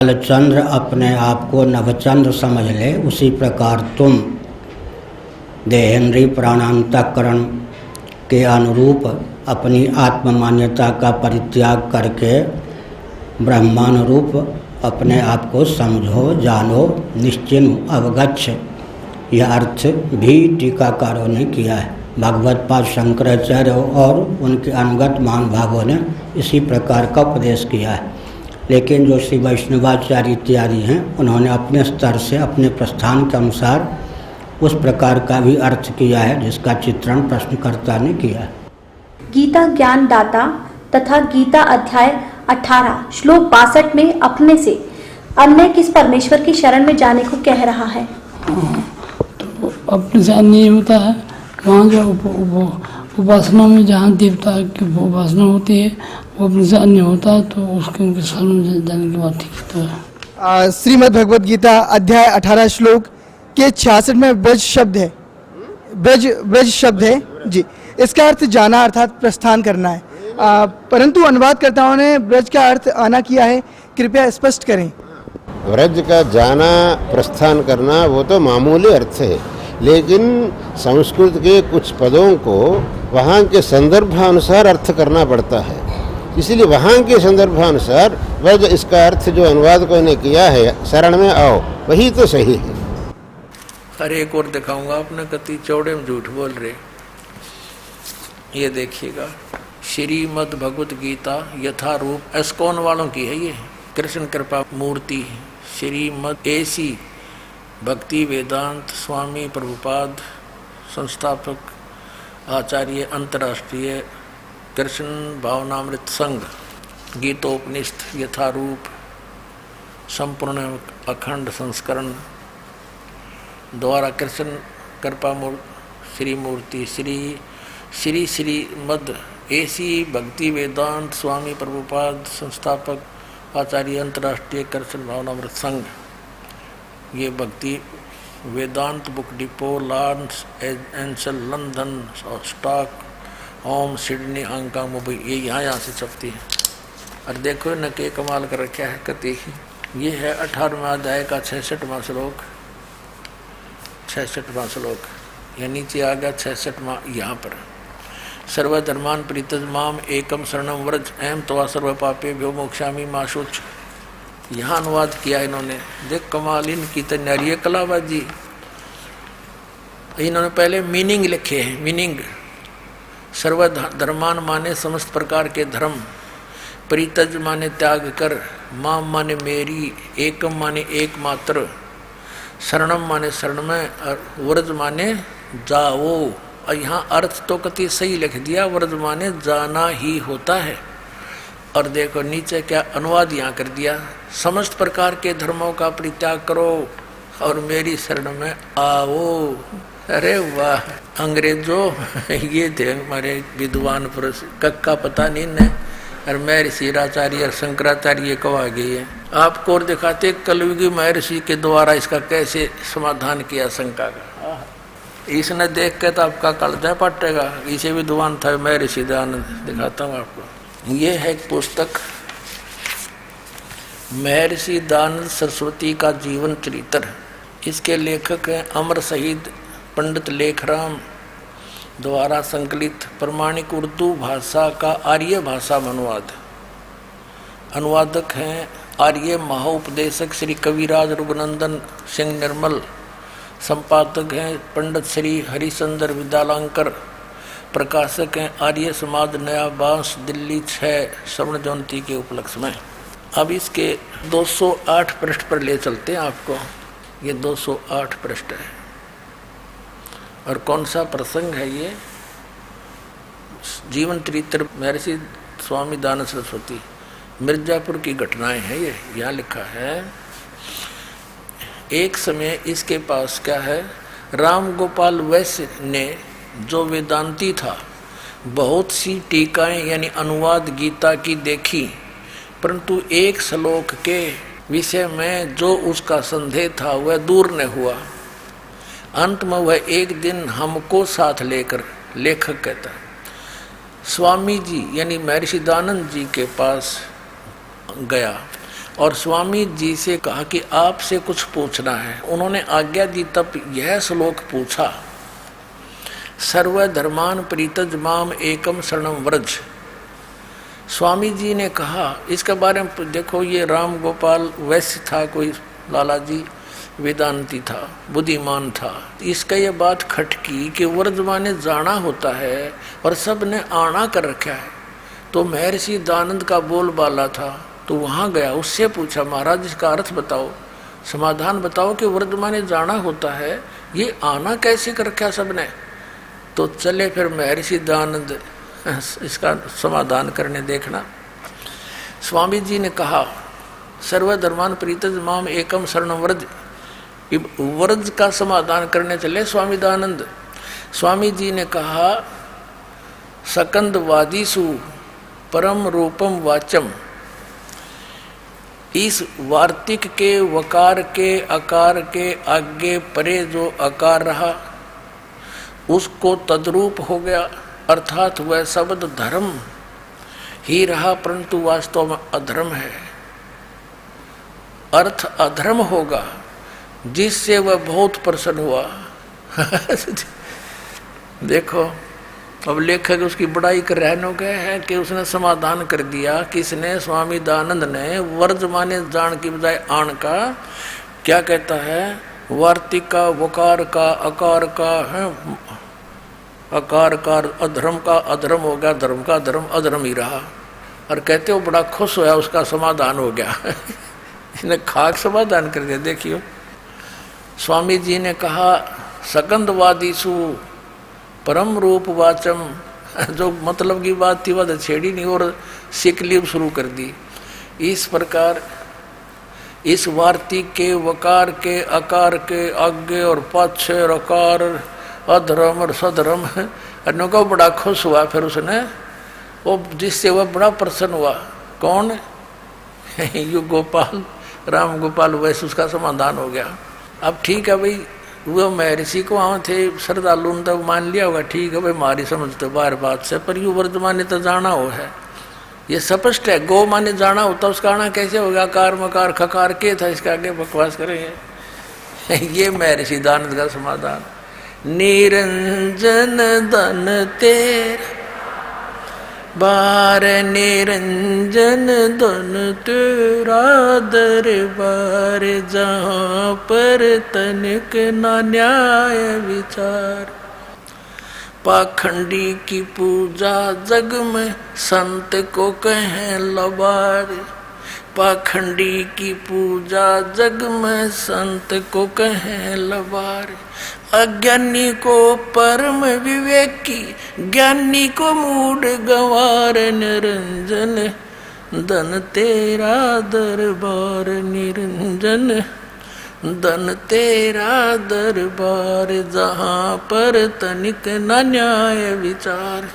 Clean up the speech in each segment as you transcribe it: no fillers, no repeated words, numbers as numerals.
चंद्र अपने आप को नवचंद्र समझ ले, उसी प्रकार तुम देहेंद्रीय प्राणांतकरण के अनुरूप अपनी आत्म मान्यता का परित्याग करके ब्रह्मानुरूप अपने आप को समझो, जानो, निश्चिन्ह अवगच्छ। यह अर्थ भी टीकाकारों ने किया है। भगवत पाद शंकराचार्य और उनके अनुगत महानुभावों ने इसी प्रकार का उपदेश किया है। लेकिन जो श्री वैष्णवाचार्य इत्यादि हैं, उन्होंने अपने स्तर से अपने प्रस्थान के अनुसार उस प्रकार का भी अर्थ किया है जिसका चित्रण प्रश्नकर्ता ने किया है। गीता ज्ञान दाता तथा गीता अध्याय 18 श्लोक 62 में अपने से अन्य किस परमेश्वर की शरण में जाने को कह रहा है? तो अपने से अन्य होता है वहाँ जो उपासना में जहाँ देवता की उपासना होती है वो अपने से अन्य होता है, तो उसके शरण में जाने की बात ठीक है। श्रीमद् भगवद गीता अध्याय 18 श्लोक के 66 में ब्रज शब्द है, ब्रज शब्द है जी। इसका अर्थ जाना अर्थात प्रस्थान करना है, परंतु अनुवादकर्ताओं ने ब्रज का अर्थ आना किया है, कृपया स्पष्ट करें। ब्रज का जाना प्रस्थान करना वो तो मामूली अर्थ है, लेकिन संस्कृत के कुछ पदों को वहाँ के संदर्भानुसार अर्थ करना पड़ता है। इसलिए वहाँ के संदर्भानुसार ब्रज इसका अर्थ जो अनुवादकों ने किया है, शरण में आओ, वही तो सही है। हर एक और दिखाऊंगा, आपने कति चौड़े में झूठ बोल रहे। ये देखिएगा, श्रीमद् भगवत गीता यथारूप एस्कॉन वालों की है, ये कृष्ण कृपा मूर्ति श्रीमद् एसी भक्ति वेदांत स्वामी प्रभुपाद संस्थापक आचार्य अंतर्राष्ट्रीय कृष्ण भावनामृत संघ गीतोपनिषद यथारूप संपूर्ण अखंड संस्करण द्वारा कृष्ण कृपा श्री मूर्ति श्री श्रीमद् एसी भक्ति वेदांत स्वामी प्रभुपाद संस्थापक आचार्य अंतर्राष्ट्रीय कृष्ण भावनामृत संघ, ये Bhakti Vedanta book depot Los Angeles London Stockholm Sydney Hong Kong Mumbai, ये यहाँ से छपती है। और देखो न के कमाल कर रखा है कति। ये है 18वां अध्याय का 66वां श्लोक, 66वां श्लोक। यह नीचे आ गया 66वां यहाँ पर। सर्वधर्मान परित्यज माम एकम शरणम व्रज अहम त्वा सर्व पापे भ्यो मोक्षामि मा शुच। यहाँ अनुवाद किया इन्होंने। देख कमाल इनकी तैयारी है कलाबाजी। इन्होंने पहले मीनिंग लिखे हैं। मीनिंग सर्वधर्मान माने समस्त प्रकार के धर्म, परित्यज माने त्याग कर, माम माने मेरी, एकम माने एकमात्र, शरणम माने शरण में, और व्रज माने जाओ। और यहाँ अर्थ तो कति सही लिख दिया, व्रज माने जाना ही होता है। और देखो नीचे क्या अनुवाद यहाँ कर दिया, समस्त प्रकार के धर्मों का परित्याग करो और मेरी शरण में आओ। अरे वाह, अंग्रेजों ये थे हमारे विद्वान पुरुष, कक्का पता नहीं ने। और महर्षि आचार्य और शंकराचार्य कब आ गई है आपको और दिखाते कलयुगी महर्षि के द्वारा इसका कैसे समाधान किया शंका का। इसने देख के तो आपका कलजा पटेगा। इसे विद्वान था महर्षि दयानंद, दिखाता हूँ आपको। ये है एक पुस्तक महर्षि दयानंद सरस्वती का जीवन चरित्र। इसके लेखक हैं अमर शहीद पंडित लेखराम द्वारा संकलित प्रमाणिक उर्दू भाषा का आर्य भाषा में अनुवाद। अनुवादक हैं आर्य महाउपदेशक श्री कविराज रघुनंदन सिंह निर्मल। संपादक हैं पंडित श्री हरिचंद्र विद्यालंकर। प्रकाशक हैं आर्य समाज नया बांस दिल्ली 6 स्वर्ण जयंती के उपलक्ष्य में। अब इसके 208 पृष्ठ पर ले चलते हैं आपको। ये 208 पृष्ठ है। और कौन सा प्रसंग है ये? जीवन चरित्र महर्षि स्वामी दयानंद सरस्वती, मिर्जापुर की घटनाएं हैं ये। यहाँ लिखा है, एक समय इसके पास क्या है, राम गोपाल वैश्य ने जो वेदांती था बहुत सी टीकाएं यानी अनुवाद गीता की देखी, परंतु एक श्लोक के विषय में जो उसका संदेह था वह दूर न हुआ। अंत में वह एक दिन हमको साथ लेकर, लेखक कहता है, स्वामी जी यानी महर्षि दयानंद जी के पास गया और स्वामी जी से कहा कि आपसे कुछ पूछना है। उन्होंने आज्ञा दी, तब यह श्लोक पूछा, सर्वधर्मान परित्यज माम एकम शरणम व्रज। स्वामी जी ने कहा, इसके बारे में देखो, ये राम गोपाल वैश्य था, कोई लाला जी वेदांती था, बुद्धिमान था। इसका ये बात खटकी कि व्रज माने जाना होता है और सब ने आना कर रखा है। तो महर्षि दानंद का बोलबाला था, तो वहाँ गया, उससे पूछा, महाराज इसका अर्थ बताओ, समाधान बताओ कि व्रज माने जाना होता है, ये आना कैसे कर रखा सबने। तो चले फिर महर्षि दानंद इसका समाधान करने, देखना। स्वामी जी ने कहा, सर्वधर्मान परित्यज माम एकम शरणम व्रज। व्रज का समाधान करने चले स्वामी दानंद। स्वामी जी ने कहा, सकंद वादीसु परम रूपम वाचम। इस वार्तिक के वकार के अकार के आगे परे जो अकार रहा उसको तद्रूप हो गया, अर्थात वह शब्द धर्म ही रहा, परंतु वास्तव में अधर्म है। अर्थ अधर्म होगा, जिससे वह बहुत प्रसन्न हुआ। देखो, अब लेखक उसकी बड़ाई कर रहे गए हैं कि उसने समाधान कर दिया। किसने? स्वामी दानंद ने। वर्ज माने जान की बजाय आन का क्या कहता है? वार्तिक का, वकार का, अकार का है, अकार का अधर्म का अधर्म हो गया, धर्म का धर्म अधर्म ही रहा। और कहते हो बड़ा खुश होया, उसका समाधान हो गया। इसने खाक समाधान कर दिया। देखियो, स्वामी जी ने कहा, सकंदवादीसु परम रूप वाचम। जो मतलब की बात थी वह छेड़ी नहीं और सिकलीब शुरू कर दी। इस प्रकार इस वार्तिक के, वकार के, अकार के आगे और पाछे और अकार, अधर्म और सधर्म, अन्यों का बड़ा खुश हुआ। फिर उसने वो जिससे वह बड़ा प्रसन्न हुआ। कौन? यू गोपाल, राम गोपाल, वैसे उसका समाधान हो गया। अब ठीक है भाई, वो महर्षि को वहाँ थे श्रद्धालु ने तो मान लिया होगा, ठीक है भाई हमारी समझ तो बार बात से, पर यू वर्तमान तो जाना हो है, ये स्पष्ट है। गो माने जाना होता, उसका आना कैसे होगा? कार मकार खकार के था, इसके आगे बकवास करेंगे। ये महर्षि दानंद का समाधान। निरंजन धन तेरा बार, निरंजन धन तेरा दरबार, जहाँ पर तनिक ना न्याय विचार। पाखंडी की पूजा जग में संत को कहें लबार। पाखंडी की पूजा जग में संत को कहें लबार। अज्ञानी को परम विवेकी, ज्ञानी को मूढ़ गंवार। निरंजन धन तेरा दरबार, निरंजन धन तेरा दरबार, जहाँ पर तनिक न न्याय विचार।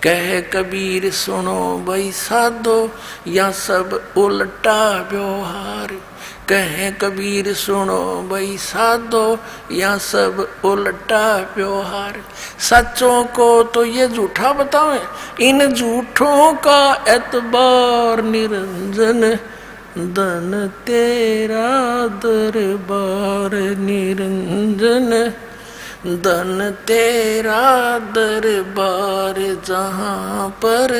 कह कबीर सुनो भाई साधो, या सब उल्टा व्यवहार। कहे कबीर सुनो भाई साधो, या सब उल्टा व्यवहार। सच्चों को तो ये झूठा बतावें, इन झूठों का एतबार। निरंजन धन तेरा दरबार, निरंजन धन तेरा दरबार, जहाँ पर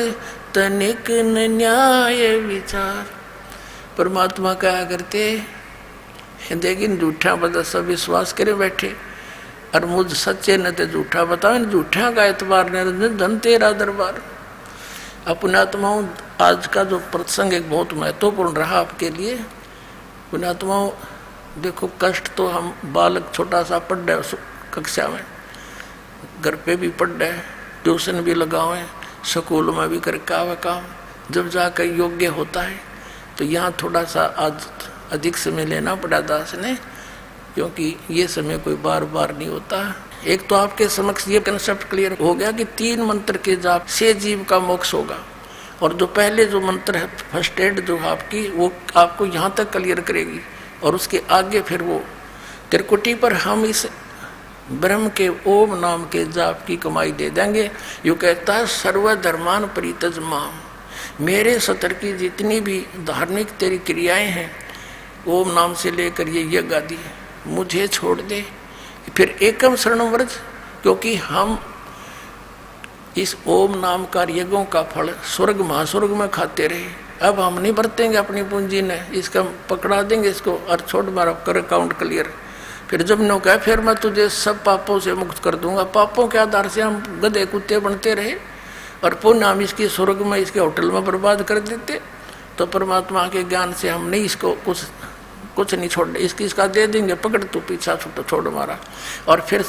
तनिक न न्याय विचार। परमात्मा क्या करते, लेकिन झूठा बता सब विश्वास करे बैठे, और मुझ सच्चे न ते झूठा बताओ, झूठा का एतबार। निरंजन धन तेरा दरबार। पुण्यात्माओं, आज का जो प्रसंग एक बहुत महत्वपूर्ण रहा आपके लिए। पुण्यात्माओं, देखो कष्ट तो हम बालक छोटा सा पढ़ रहे कक्षा में, घर पे भी पढ़ रहे, ट्यूशन भी लगावे, स्कूल में भी करके आवे काम। जब जाकर योग्य होता है तो यहाँ थोड़ा सा आज अधिक समय लेना पड़ा दास ने, क्योंकि ये समय कोई बार बार नहीं होता। एक तो आपके समक्ष ये कंसेप्ट क्लियर हो गया कि 3 मंत्र के जाप से जीव का मोक्ष होगा। और जो पहले जो मंत्र है फर्स्ट एड जो आपकी, वो आपको यहाँ तक क्लियर करेगी, और उसके आगे फिर वो त्रिकुटी पर हम इस ब्रह्म के ओम नाम के जाप की कमाई दे देंगे। यो कहता है सर्वधर्मान परित्यज माम। मेरे सतर की जितनी भी धार्मिक तेरी क्रियाएं हैं, ओम नाम से लेकर ये यज्ञ आदि, मुझे छोड़ दे। फिर एकम शरणम व्रज, क्योंकि हम इस ओम नाम का यज्ञों का फल स्वर्ग महास्वर्ग में खाते रहे, अब हम नहीं बरतेंगे अपनी पूंजी ने, इसका पकड़ा देंगे इसको और छोड़ मारा कर अकाउंट क्लियर। फिर जब नो कहा फिर मैं तुझे सब पापों से मुक्त कर दूंगा। पापों के आधार से हम गधे कुत्ते बनते रहे और पुण्य हम इसकी स्वर्ग में इसके होटल में बर्बाद कर देते। तो परमात्मा के ज्ञान से हम नहीं इसको कुछ नहीं छोड़, इसका दे देंगे, पकड़ तू पीछा छोड़ मारा। और फिर